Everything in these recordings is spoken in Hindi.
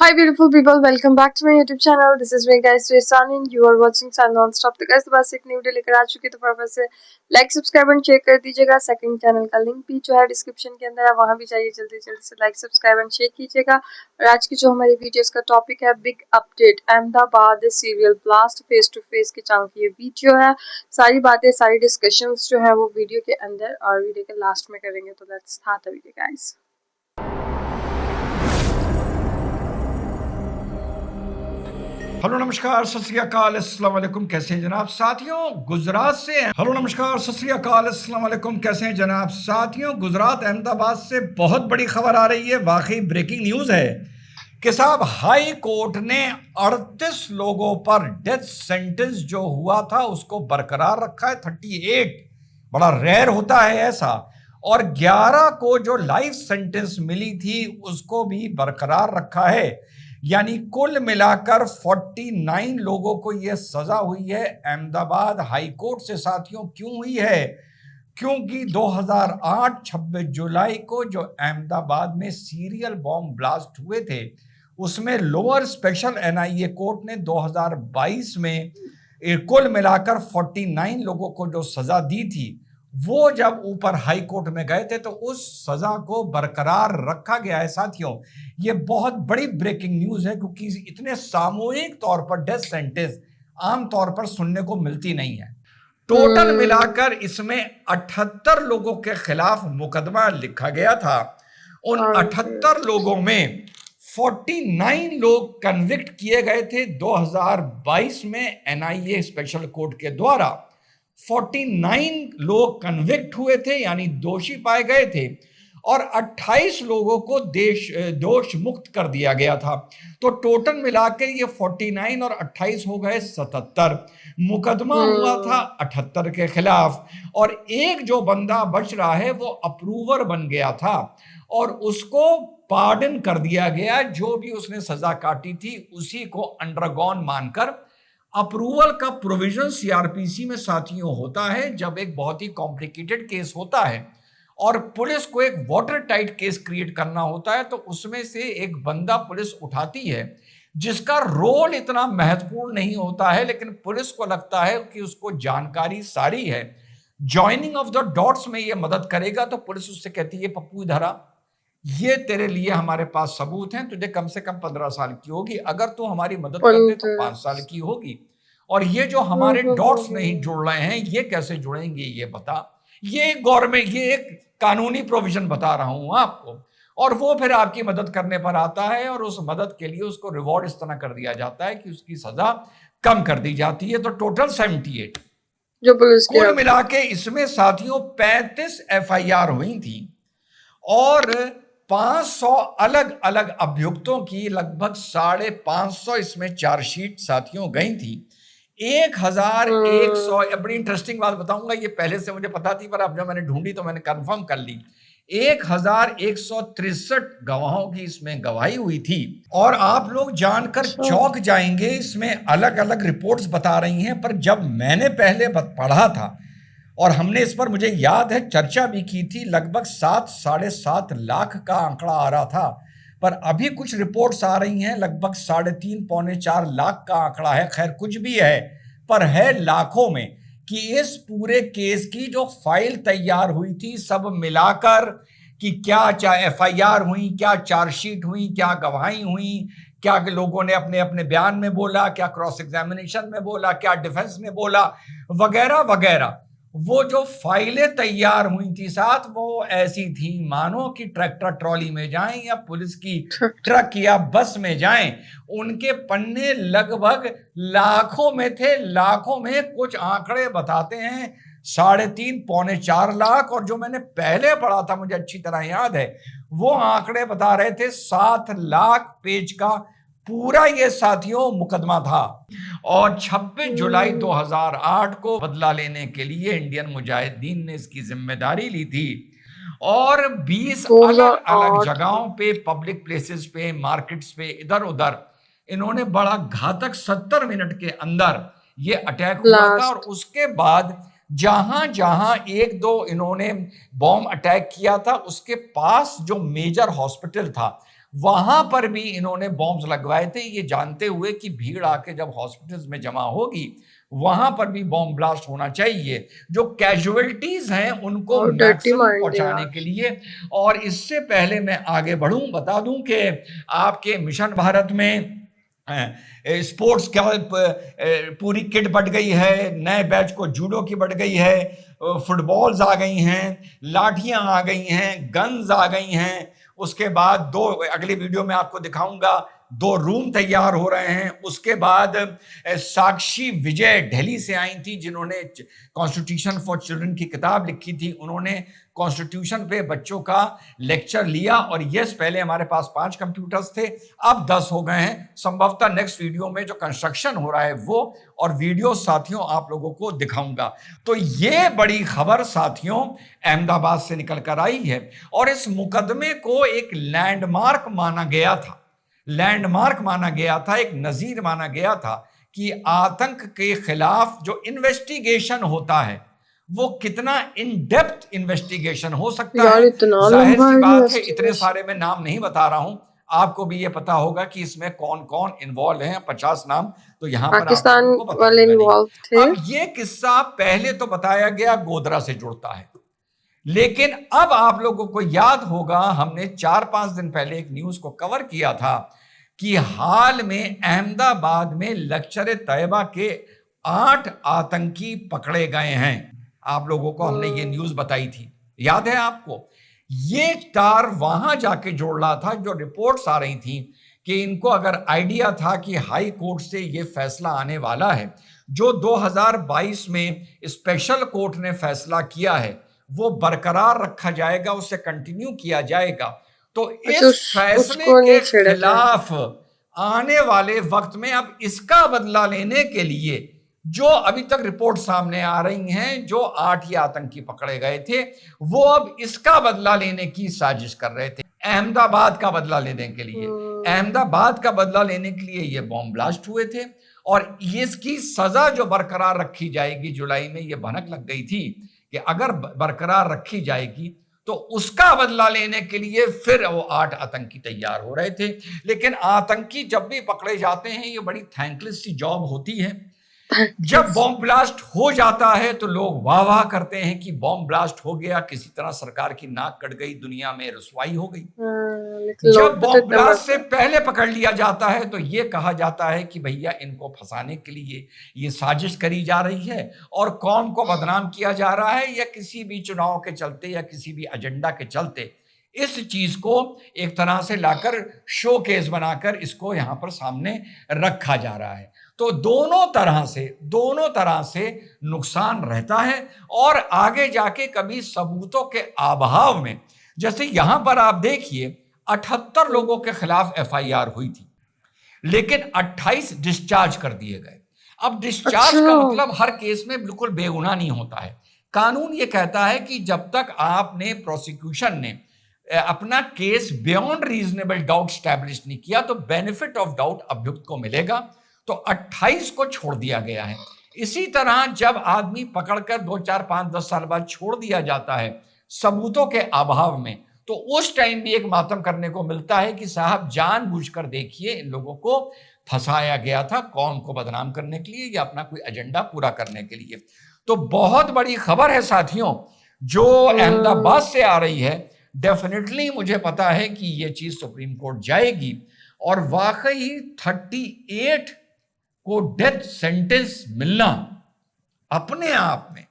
Hi beautiful people, welcome back to my YouTube channel. This is me guys, Sani and you are watching Sun Non-Stop। तो guys बस एक न्यू वीडियो लेकर आ चुकी है, तो फटाफट से लाइक सब्सक्राइब एंड शेयर कर दीजिएगा। सेकंड चैनल का लिंक भी जो है डिस्क्रिप्शन के अंदर है, वहां भी जाइए, जल्दी जल्दी से लाइक सब्सक्राइब एंड शेयर कीजिएगा। और आज की जो हमारी वीडियोस का टॉपिक है, big update Ahmedabad serial blast face to face के चैनल की ये वीडियो है। सारी बातें, सारी डिस्कशंस जो है वो वीडियो के अंदर और वीडियो के लास्ट में करेंगे। तो let's start the video guys. Hello नमस्कार सत श्री अकाल अस्सलाम वालेकुम, कैसे हैं जनाब साथियों? गुजरात से हैं। हेलो नमस्कार सत श्री अकाल अस्सलाम वालेकुम, कैसे हैं जनाब साथियों? गुजरात अहमदाबाद से बहुत बड़ी खबर आ रही है, वाकई ब्रेकिंग न्यूज है कि साहब हाई कोर्ट ने 38 लोगों पर डेथ सेंटेंस जो हुआ था उसको बरकरार रखा है। 38 बड़ा रेयर होता है ऐसा। और 11 को जो लाइफ सेंटेंस मिली थी उसको भी बरकरार रखा है। यानी कुल मिलाकर 49 लोगों को यह सजा हुई है अहमदाबाद हाई कोर्ट से। साथियों क्यों हुई है? क्योंकि 2008 26 जुलाई को जो अहमदाबाद में सीरियल बॉम्ब ब्लास्ट हुए थे उसमें लोअर स्पेशल एनआईए कोर्ट ने 2022 में कुल मिलाकर 49 लोगों को जो सजा दी थी, वो जब ऊपर हाई कोर्ट में गए थे तो उस सजा को बरकरार रखा गया है। साथियों ये बहुत बड़ी ब्रेकिंग न्यूज है, क्योंकि इतने सामूहिक तौर पर डेथ सेंटेंस आम तौर पर सुनने को मिलती नहीं है। टोटल मिलाकर इसमें 78 लोगों के खिलाफ मुकदमा लिखा गया था। उन 78 लोगों में 49 लोग कन्विक्ट किए गए थे 2022 में एनआईए स्पेशल कोर्ट के द्वारा। 49 लोग कन्विक्ट हुए थे यानी दोषी पाए गए थे, और 28 लोगों को दोष मुक्त कर दिया गया था। तो टोटल मिलाकर ये 49 और 28 हो गए 77। मुकदमा हुआ था 78 के खिलाफ, और एक जो बंदा बच रहा है वो अप्रूवर बन गया था और उसको पार्डन कर दिया गया। जो भी उसने सजा काटी थी उसी को अंडरगॉन मानकर। अप्रूवल का प्रोविजन सीआरपीसी में साथियों होता है जब एक बहुत ही कॉम्प्लिकेटेड केस होता है और पुलिस को एक वाटर टाइट केस क्रिएट करना होता है, तो उसमें से एक बंदा पुलिस उठाती है जिसका रोल इतना महत्वपूर्ण नहीं होता है, लेकिन पुलिस को लगता है कि उसको जानकारी सारी है, ज्वाइनिंग ऑफ द डॉट्स में ये मदद करेगा। तो पुलिस उससे कहती है पप्पू इधर आ, ये तेरे लिए हमारे पास सबूत हैं, तुझे कम से कम 15 साल की होगी, अगर तू हमारी मदद कर दे तो 5 साल की होगी। और ये जो हमारे डॉट्स नहीं जुड़ रहे हैं ये कैसे जुड़ेंगे ये बता। ये गवर्नमेंट, ये एक कानूनी प्रोविजन बता रहा हूं आपको। और वो फिर आपकी मदद करने पर आता है और उस मदद के लिए उसको रिवॉर्ड इस तरह कर दिया जाता है कि उसकी सजा कम कर दी जाती है। तो टोटल 78 जो पुलिस कुल मिला के इसमें साथियों 35 एफआईआर हुई थी और 500 अलग अलग अभियुक्तों की लगभग 550 इसमें चार्जशीट साथियों गई थी। 1100, बड़ी इंटरेस्टिंग बात बताऊंगा, ये पहले से मुझे पता थी पर अब जब मैंने ढूंढी तो मैंने कंफर्म कर ली। 1163 गवाहों की इसमें गवाही हुई थी। और आप लोग जानकर चौंक जाएंगे, इसमें अलग अलग रिपोर्ट्स बता रही हैं, पर जब मैंने पहले पढ़ा था और हमने इस पर, मुझे याद है, चर्चा भी की थी, लगभग 7-7.5 लाख का आंकड़ा आ रहा था। पर अभी कुछ रिपोर्ट्स आ रही हैं लगभग 3.5-4 लाख का आंकड़ा है। खैर कुछ भी है, पर है लाखों में, कि इस पूरे केस की जो फाइल तैयार हुई थी सब मिलाकर, कि क्या एफआईआर हुई, क्या चार्जशीट हुई, क्या गवाही हुई, क्या लोगों ने अपने अपने बयान में बोला, क्या क्रॉस एग्जामिनेशन में बोला, क्या डिफेंस ने बोला, वगैरह वगैरह, वो जो फाइलें तैयार हुई थी साथ, वो ऐसी थी मानो कि ट्रैक्टर ट्रॉली में जाएं या पुलिस की ट्रक या बस में जाएं। उनके पन्ने लगभग लाखों में थे। लाखों में कुछ आंकड़े बताते हैं 3.5-4 लाख, और जो मैंने पहले पढ़ा था मुझे अच्छी तरह याद है, वो आंकड़े बता रहे थे 7 लाख पेज का पूरा ये साथियों मुकदमा था। और 26 जुलाई 2008 को बदला लेने के लिए इंडियन मुजाहिदीन ने इसकी जिम्मेदारी ली थी और 20 अलग अलग जगहों पे, पब्लिक प्लेसेस पे, मार्केट्स पे, इधर उधर इन्होंने बड़ा घातक 70 मिनट के अंदर ये अटैक हुआ था। और उसके बाद जहां जहां 1-2 इन्होंने बॉम्ब अटैक किया था उसके पास जो मेजर हॉस्पिटल था वहां पर भी इन्होंने बॉम्ब्स लगवाए थे, ये जानते हुए कि भीड़ आके जब हॉस्पिटल्स में जमा होगी वहां पर भी बॉम्ब ब्लास्ट होना चाहिए, जो कैजुअलिटीज हैं उनको और डर्टी मैक्सिमम माइंड है पहुंचाने के यार। लिए। और इससे पहले मैं आगे बढ़ूं, बता दूं कि आपके मिशन भारत में स्पोर्ट्स क्या पूरी किट बढ़ गई है, नए बैच को जूडो की बढ़ गई है, फुटबॉल्स आ गई हैं, लाठियां आ गई हैं, गन्स आ गई हैं। उसके बाद दो, अगली वीडियो में आपको दिखाऊंगा, दो रूम तैयार हो रहे हैं। उसके बाद साक्षी विजय दिल्ली से आई थी, जिन्होंने कॉन्स्टिट्यूशन फॉर चिल्ड्रन की किताब लिखी थी। उन्होंने कॉन्स्टिट्यूशन पे बच्चों का लेक्चर लिया। और यस, पहले हमारे पास 5 कंप्यूटर्स थे, अब 10 हो गए हैं। संभवतः नेक्स्ट वीडियो में जो कंस्ट्रक्शन हो रहा है वो और वीडियो साथियों आप लोगों को दिखाऊंगा। तो ये बड़ी खबर साथियों अहमदाबाद से निकल कर आई है, और इस मुकदमे को एक लैंडमार्क माना गया था, लैंडमार्क माना गया था, एक नजीर माना गया था कि आतंक के खिलाफ जो इन्वेस्टिगेशन होता है वो कितना इन डेप्थ इन्वेस्टिगेशन हो सकता यार है। इतना जाहिर लंबा सी बात है, इतने इन्वेस्टिगेशन। सारे मैं नाम नहीं बता रहा हूं, आपको भी ये पता होगा कि इसमें कौन कौन इन्वॉल्व है। 50 नाम तो यहां पर आप पाकिस्तान लोगों को वाले बताऊंगा नहीं। इन्वॉल्व थे। अब ये किस्सा पहले तो बताया गया गोधरा से जुड़ता है, लेकिन अब आप लोगों को याद होगा हमने 4-5 दिन पहले एक न्यूज को कवर किया था कि हाल में अहमदाबाद में लश्कर तैयबा के 8 आतंकी पकड़े गए हैं। आप लोगों को हमने ये न्यूज बताई थी, याद है आपको? ये तार वहां जाके जोड़ रहा था, जो रिपोर्ट्स आ रही थी कि इनको अगर आइडिया था कि हाई कोर्ट से ये फैसला आने वाला है, जो 2022 में स्पेशल कोर्ट ने फैसला किया है वो बरकरार रखा जाएगा, उसे कंटिन्यू किया जाएगा। तो अच्छा इस फैसले उसको नहीं के छेड़ा जाए। खिलाफ आने वाले वक्त में अब इसका बदला लेने के लिए जो अभी तक रिपोर्ट सामने आ रही हैं, जो 8 ही आतंकी पकड़े गए थे वो अब इसका बदला लेने की साजिश कर रहे थे, अहमदाबाद का बदला लेने के लिए। अहमदाबाद का बदला लेने के लिए ये बॉम्ब ब्लास्ट हुए थे, और इसकी सजा जो बरकरार रखी जाएगी, जुलाई में ये भनक लग गई थी कि अगर बरकरार रखी जाएगी तो उसका बदला लेने के लिए फिर वो 8 आतंकी तैयार हो रहे थे। लेकिन आतंकी जब भी पकड़े जाते हैं ये बड़ी थैंकलेस सी जॉब होती है। जब बॉम्ब ब्लास्ट हो जाता है तो लोग वाह वाह करते हैं कि बॉम्ब ब्लास्ट हो गया, किसी तरह सरकार की नाक कट गई, दुनिया में रुसवाई हो गई। लेकिन जब लोग भी तो बॉम्ब इतने ब्लास्ट मरते से हैं। पहले पकड़ लिया जाता है तो यह कहा जाता है कि भैया इनको फंसाने के लिए ये साजिश करी जा रही है, और कौम को बदनाम किया जा रहा है, या किसी भी चुनाव के चलते या किसी भी एजेंडा के चलते इस चीज को एक तरह से लाकर शो केस बनाकर इसको यहां पर सामने रखा जा रहा है। तो दोनों तरह से नुकसान रहता है। और आगे जाके कभी सबूतों के अभाव में, जैसे यहां पर आप देखिए 78 लोगों के खिलाफ एफआईआर हुई थी, लेकिन 28 डिस्चार्ज कर दिए गए। अब डिस्चार्ज अच्छा। का मतलब हर केस में बिल्कुल बेगुनाह नहीं होता है। कानून ये कहता है कि जब तक आपने प्रोसिक्यूशन ने अपना case beyond reasonable doubt establish नहीं किया तो बेनिफिट ऑफ डाउट अभियुक्त को मिलेगा। तो 28 को छोड़ दिया गया है। इसी तरह जब आदमी पकड़कर 2, 4, 5, 10 साल बाद छोड़ दिया जाता है सबूतों के अभाव में, तो उस टाइम भी एक मातम करने को मिलता है कि साहब जानबूझकर देखिए इन लोगों को फंसाया गया था कौम को बदनाम करने के लिए या अपना कोई एजेंडा पूरा करने के लिए। तो बहुत बड़ी खबर है साथियों जो अहमदाबाद से आ रही है। डेफिनेटली मुझे पता है कि ये चीज सुप्रीम कोर्ट जाएगी, और वाकई 38 को डेथ सेंटेंस मिलना अपने आप में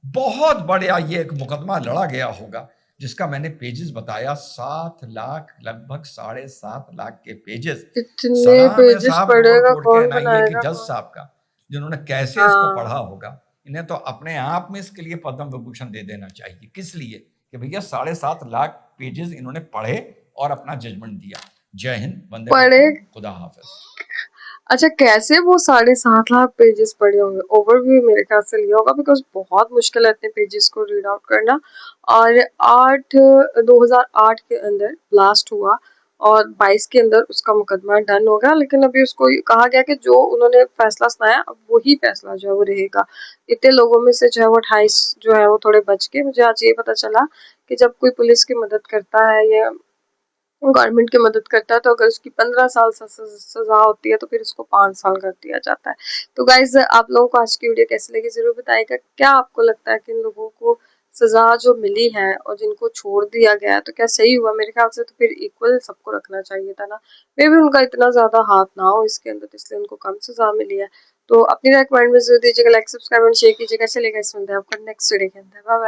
बहुत बड़ा ये एक मुकदमा लड़ा गया होगा, जिसका मैंने पेजेस बताया 7 लाख, लगभग 7.5 लाख के पेजेस। इतने सलाम है पेजेस साहब लोअर पढ़ेगा कोर्ट के कौन, एनआईए के बनाएगा जज कौन। साहब का, जिन्होंने कैसे इसको पढ़ा हाँ। होगा। इन्हें तो अपने आप में इसके लिए पद्म विभूषण दे देना चाहिए। किस लिए? कि भैया 7.5 लाख पेजेस इन्होंने पढ़े और अपना जजमेंट दिया। जय हिंद, वंदे पढ़े। मातरम, खुदा हाफिज। अच्छा कैसे वो 7.5 लाख पेजेस पढ़े होंगे? ओवरव्यू मेरे ख्याल से लिया होगा, बिकॉज बहुत मुश्किल है इतने पेजेस को रीड आउट करना। और 2008 के अंदर ब्लास्ट हुआ और 22 के अंदर उसका मुकदमा डन हो गया, लेकिन अभी उसको कहा गया कि जो उन्होंने फैसला सुनाया अब वही फैसला जो है वो रहेगा। इतने लोगों में से जो है वो 28 जो है वो थोड़े बच के, मुझे आज ये पता चला कि जब कोई पुलिस की मदद करता है या गवर्नमेंट की मदद करता है, तो अगर उसकी 15 साल सजा होती है तो फिर उसको 5 साल कर दिया जाता है। तो गाइज आप लोगों को आज की वीडियो कैसी लगी जरूर बताइएगा। क्या आपको लगता है कि इन लोगों को सजा जो मिली है और जिनको छोड़ दिया गया है तो क्या सही हुआ? मेरे ख्याल से तो फिर इक्वल सबको रखना चाहिए था ना। मे भी उनका इतना ज्यादा हाथ ना हो इसके अंदर, इसलिए उनको कम सजा मिली है। तो अपनी राय कमेंट में जरूर दीजिएगा, लाइक सब्सक्राइब एंड शेयर कीजिएगा। चलेगा इस बंदे आपको नेक्स्ट वीडियो के अंदर। Bye bye.